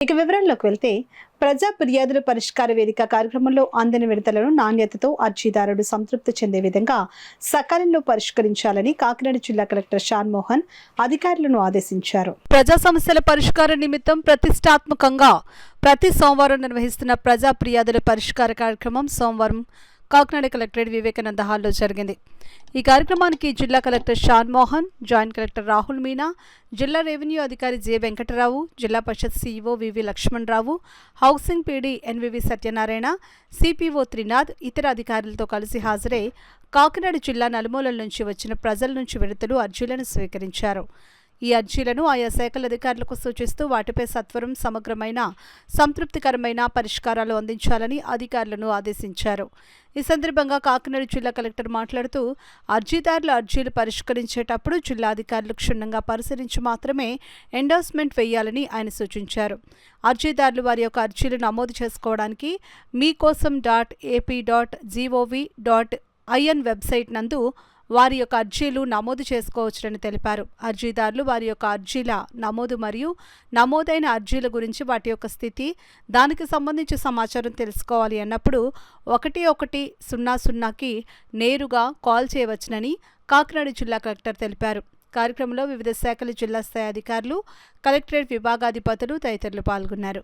ఇక వివరాల్లోకి వెళ్తే ప్రజా ఫిర్యాదుల పరిష్కార వేదిక కార్యక్రమంలో అందిన విడతలను నాణ్యతతో అర్జీదారుడు సంతృప్తి చెందే విధంగా సకాలంలో పరిష్కరించాలని కాకినాడ జిల్లా కలెక్టర్ షాన్ మోహన్ అధికారులను ఆదేశించారు. ప్రజా సమస్యల పరిష్కార నిమిత్తం ప్రతిష్టాత్మకంగా ప్రతి సోమవారం నిర్వహిస్తున్న ప్రజా ఫిర్యాదుల పరిష్కార కార్యక్రమం సోమవారం కాకినాడ కలెక్టరేట్ వివేకానంద హాల్లో జరిగింది. ఈ కార్యక్రమానికి జిల్లా collector Shan Mohan, joint collector Rahul Meena, జిల్లా రెవెన్యూ అధికారి J Venkatarao, Zilla Parishad CEO VV Lakshmanarao, housing PD NVV Satyanarayana, CPO Trinath ఇతర అధికారులతో కలిసి హాజరై కాకినాడ జిల్లా నలుమూలల నుంచి వచ్చిన ప్రజల నుంచి విడతలు అర్జీలను స్వీకరించారు. ఈ అర్జీలను ఆయా శాఖల అధికారులకు సూచిస్తూ వాటిపై సత్వరం సమగ్రమైన సంతృప్తికరమైన పరిష్కారాలు అందించాలని అధికారులను ఆదేశించారు. ఈ సందర్భంగా కాకినాడ జిల్లా కలెక్టర్ మాట్లాడుతూ అర్జీదారుల అర్జీలు పరిష్కరించేటప్పుడు జిల్లా అధికారులు క్షుణ్ణంగా పరిశీలించి మాత్రమే ఎండోర్స్మెంట్ వేయాలని ఆయన సూచించారు. అర్జీదారులు వారి యొక్క అర్జీలు నమోదు చేసుకోవడానికి meekosom.ap.gov.in వెబ్సైట్ నందు వారి యొక్క అర్జీలు నమోదు చేసుకోవచ్చునని తెలిపారు. అర్జీదారులు వారి యొక్క అర్జీల నమోదు మరియు నమోదైన అర్జీల గురించి వాటి యొక్క స్థితి, దానికి సంబంధించి సమాచారం తెలుసుకోవాలి అన్నప్పుడు 1100కి నేరుగా కాల్ చేయవచ్చునని కాకినాడ జిల్లా కలెక్టర్ తెలిపారు. కార్యక్రమంలో వివిధ శాఖల జిల్లా స్థాయి అధికారులు, కలెక్టరేట్ విభాగాధిపతులు తదితరులు పాల్గొన్నారు.